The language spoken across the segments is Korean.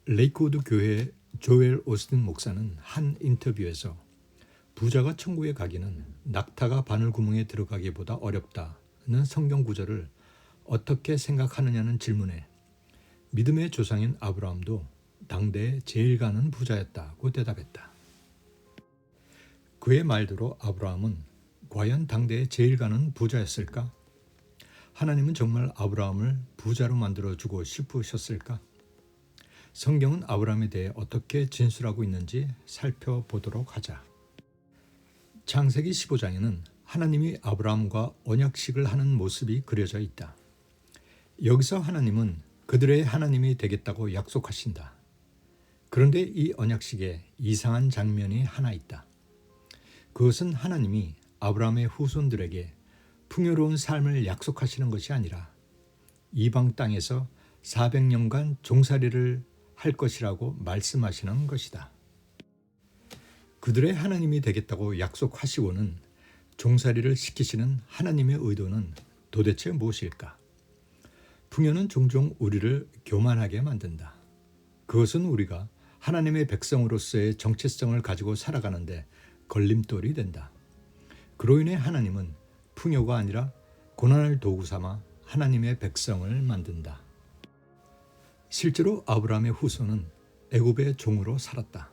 레이크우드 교회 조엘 오스틴 목사는 한 인터뷰에서 부자가 천국에 가기는 낙타가 바늘구멍에 들어가기보다 어렵다는 성경 구절을 어떻게 생각하느냐는 질문에 믿음의 조상인 아브라함도 당대에 제일 가는 부자였다고 대답했다. 그의 말대로 아브라함은 과연 당대에 제일 가는 부자였을까? 하나님은 정말 아브라함을 부자로 만들어주고 싶으셨을까? 성경은 아브라함에 대해 어떻게 진술하고 있는지 살펴보도록 하자. 창세기 15장에는 하나님이 아브라함과 언약식을 하는 모습이 그려져 있다. 여기서 하나님은 그들의 하나님이 되겠다고 약속하신다. 그런데 이 언약식에 이상한 장면이 하나 있다. 그것은 하나님이 아브라함의 후손들에게 풍요로운 삶을 약속하시는 것이 아니라 이방 땅에서 400년간 종살이를 할 것이라고 말씀하시는 것이다. 그들의 하나님이 되겠다고 약속하시고는 종살이를 시키시는 하나님의 의도는 도대체 무엇일까? 풍요는 종종 우리를 교만하게 만든다. 그것은 우리가 하나님의 백성으로서의 정체성을 가지고 살아가는데 걸림돌이 된다. 그로 인해 하나님은 풍요가 아니라 고난을 도구 삼아 하나님의 백성을 만든다. 실제로 아브라함의 후손은 애굽의 종으로 살았다.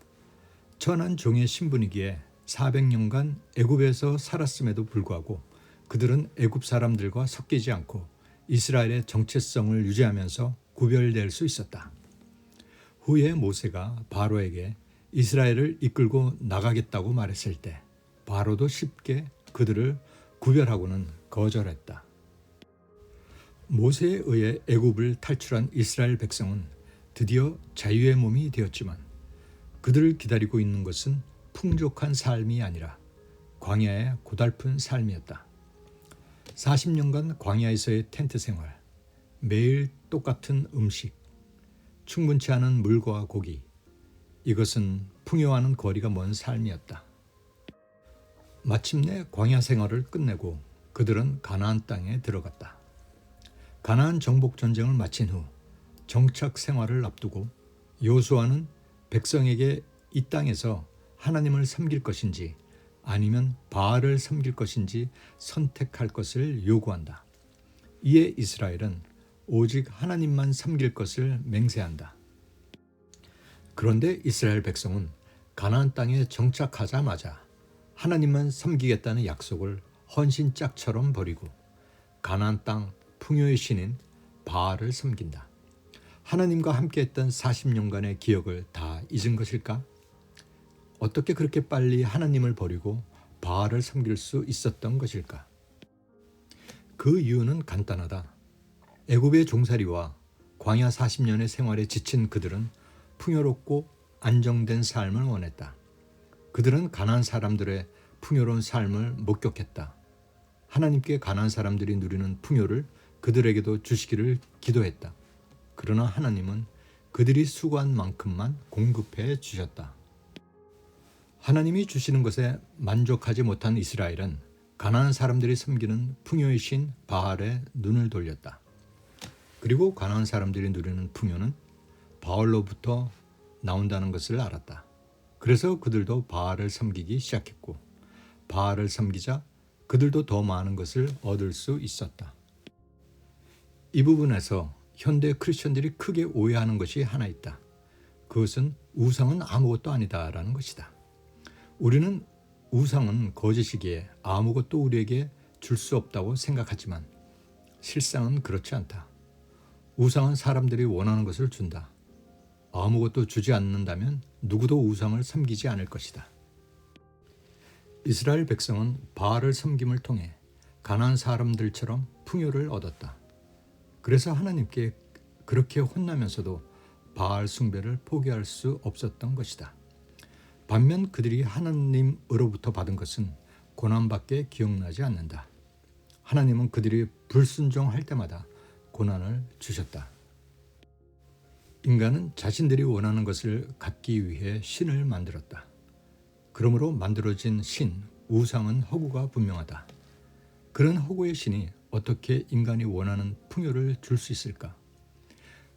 천한 종의 신분이기에 400년간 애굽에서 살았음에도 불구하고 그들은 애굽 사람들과 섞이지 않고 이스라엘의 정체성을 유지하면서 구별될 수 있었다. 후에 모세가 바로에게 이스라엘을 이끌고 나가겠다고 말했을 때 바로도 쉽게 그들을 구별하고는 거절했다. 모세에 의해 애굽을 탈출한 이스라엘 백성은 드디어 자유의 몸이 되었지만 그들을 기다리고 있는 것은 풍족한 삶이 아니라 광야의 고달픈 삶이었다. 40년간 광야에서의 텐트 생활, 매일 똑같은 음식, 충분치 않은 물과 고기, 이것은 풍요와는 거리가 먼 삶이었다. 마침내 광야 생활을 끝내고 그들은 가나안 땅에 들어갔다. 가나안 정복 전쟁을 마친 후 정착 생활을 앞두고 여호수아는 백성에게 이 땅에서 하나님을 섬길 것인지 아니면 바알을 섬길 것인지 선택할 것을 요구한다. 이에 이스라엘은 오직 하나님만 섬길 것을 맹세한다. 그런데 이스라엘 백성은 가나안 땅에 정착하자마자 하나님만 섬기겠다는 약속을 헌신짝처럼 버리고 가나안 땅 풍요의 신인 바알을 섬긴다. 하나님과 함께했던 40년간의 기억을 다 잊은 것일까? 어떻게 그렇게 빨리 하나님을 버리고 바알을 섬길 수 있었던 것일까? 그 이유는 간단하다. 애굽의 종살이와 광야 40년의 생활에 지친 그들은 풍요롭고 안정된 삶을 원했다. 그들은 가나안 사람들의 풍요로운 삶을 목격했다. 하나님께 가나안 사람들이 누리는 풍요를 그들에게도 주시기를 기도했다. 그러나 하나님은 그들이 수고한 만큼만 공급해 주셨다. 하나님이 주시는 것에 만족하지 못한 이스라엘은 가나안 사람들이 섬기는 풍요의 신 바알에 눈을 돌렸다. 그리고 가나안 사람들이 누리는 풍요는 바알로부터 나온다는 것을 알았다. 그래서 그들도 바알을 섬기기 시작했고 바알을 섬기자 그들도 더 많은 것을 얻을 수 있었다. 이 부분에서 현대 크리스천들이 크게 오해하는 것이 하나 있다. 그것은 우상은 아무것도 아니다라는 것이다. 우리는 우상은 거짓이기에 아무것도 우리에게 줄 수 없다고 생각하지만 실상은 그렇지 않다. 우상은 사람들이 원하는 것을 준다. 아무것도 주지 않는다면 누구도 우상을 섬기지 않을 것이다. 이스라엘 백성은 바알을 섬김을 통해 가나안 사람들처럼 풍요를 얻었다. 그래서 하나님께 그렇게 혼나면서도 바알 숭배를 포기할 수 없었던 것이다. 반면 그들이 하나님으로부터 받은 것은 고난밖에 기억나지 않는다. 하나님은 그들이 불순종할 때마다 고난을 주셨다. 인간은 자신들이 원하는 것을 갖기 위해 신을 만들었다. 그러므로 만들어진 신, 우상은 허구가 분명하다. 그런 허구의 신이 어떻게 인간이 원하는 풍요를 줄 수 있을까?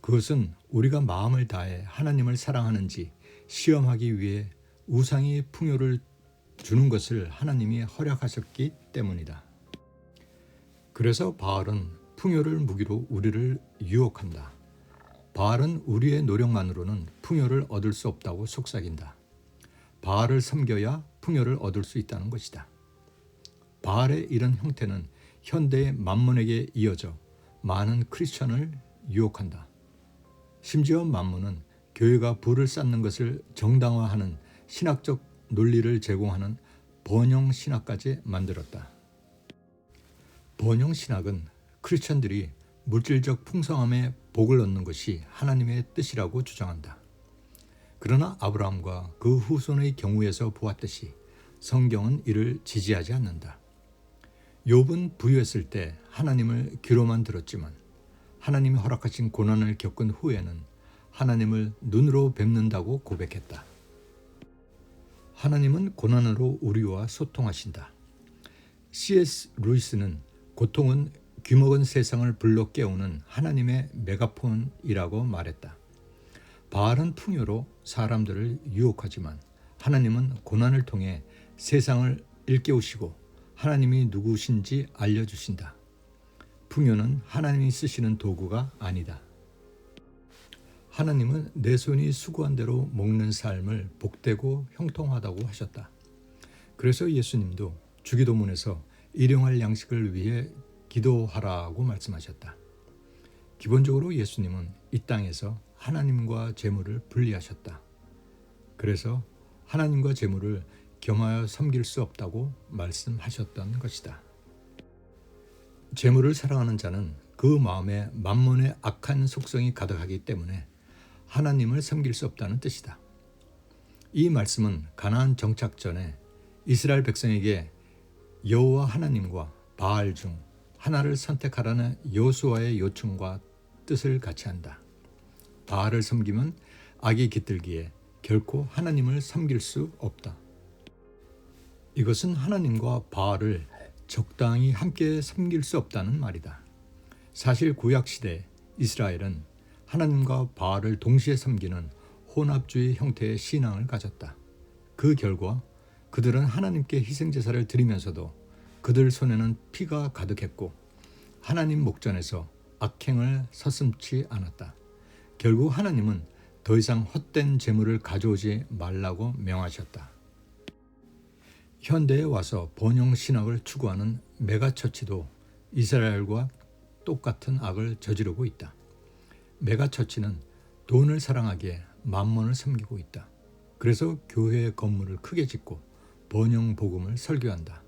그것은 우리가 마음을 다해 하나님을 사랑하는지 시험하기 위해 우상의 풍요를 주는 것을 하나님이 허락하셨기 때문이다. 그래서 바알은 풍요를 무기로 우리를 유혹한다. 바알은 우리의 노력만으로는 풍요를 얻을 수 없다고 속삭인다. 바알을 섬겨야 풍요를 얻을 수 있다는 것이다. 바알의 이런 형태는 현대의 만몬에게 이어져 많은 크리스천을 유혹한다. 심지어 만몬은 교회가 부를 쌓는 것을 정당화하는 신학적 논리를 제공하는 번영 신학까지 만들었다. 번영 신학은 크리스천들이 물질적 풍성함에 복을 얻는 것이 하나님의 뜻이라고 주장한다. 그러나 아브라함과 그 후손의 경우에서 보았듯이 성경은 이를 지지하지 않는다. 욥은 부유했을 때 하나님을 귀로만 들었지만 하나님이 허락하신 고난을 겪은 후에는 하나님을 눈으로 뵙는다고 고백했다. 하나님은 고난으로 우리와 소통하신다. C.S. 루이스는 고통은 귀먹은 세상을 불러 깨우는 하나님의 메가폰이라고 말했다. 바알은 풍요로 사람들을 유혹하지만 하나님은 고난을 통해 세상을 일깨우시고 하나님이 누구신지 알려주신다. 풍요는 하나님이 쓰시는 도구가 아니다. 하나님은 내 손이 수고한 대로 먹는 삶을 복되고 형통하다고 하셨다. 그래서 예수님도 주기도문에서 일용할 양식을 위해 기도하라고 말씀하셨다. 기본적으로 예수님은 이 땅에서 하나님과 재물을 분리하셨다. 그래서 하나님과 재물을 겸하여 섬길 수 없다고 말씀하셨던 것이다. 재물을 사랑하는 자는 그 마음에 만몬의 악한 속성이 가득하기 때문에 하나님을 섬길 수 없다는 뜻이다. 이 말씀은 가나안 정착 전에 이스라엘 백성에게 여호와 하나님과 바알 중 하나를 선택하라는 여호수아의 요청과 뜻을 같이 한다. 바알을 섬기면 악이 깃들기에 결코 하나님을 섬길 수 없다. 이것은 하나님과 바알을 적당히 함께 섬길 수 없다는 말이다. 사실 구약시대 이스라엘은 하나님과 바알을 동시에 섬기는 혼합주의 형태의 신앙을 가졌다. 그 결과 그들은 하나님께 희생제사를 드리면서도 그들 손에는 피가 가득했고 하나님 목전에서 악행을 서슴지 않았다. 결국 하나님은 더 이상 헛된 재물을 가져오지 말라고 명하셨다. 현대에 와서 번영 신학을 추구하는 메가처치도 이스라엘과 똑같은 악을 저지르고 있다. 메가처치는 돈을 사랑하기에 만몬을 섬기고 있다. 그래서 교회의 건물을 크게 짓고 번영 복음을 설교한다.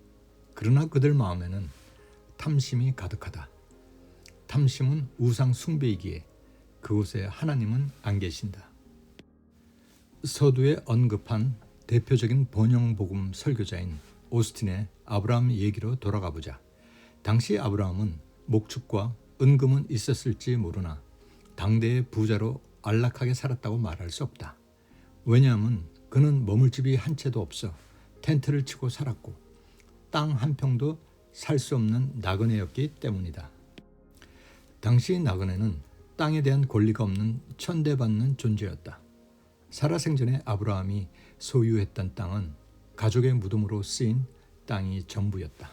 그러나 그들 마음에는 탐심이 가득하다. 탐심은 우상 숭배이기에 그곳에 하나님은 안 계신다. 서두에 언급한 대표적인 번영 복음 설교자인 오스틴의 아브라함 얘기로 돌아가 보자. 당시 아브라함은 목축과 은금은 있었을지 모르나 당대의 부자로 안락하게 살았다고 말할 수 없다. 왜냐하면 그는 머물 집이 한 채도 없어 텐트를 치고 살았고 땅 한 평도 살 수 없는 나그네였기 때문이다. 당시 나그네는 땅에 대한 권리가 없는 천대받는 존재였다. 살아생전에 아브라함이 소유했던 땅은 가족의 무덤으로 쓰인 땅이 전부였다.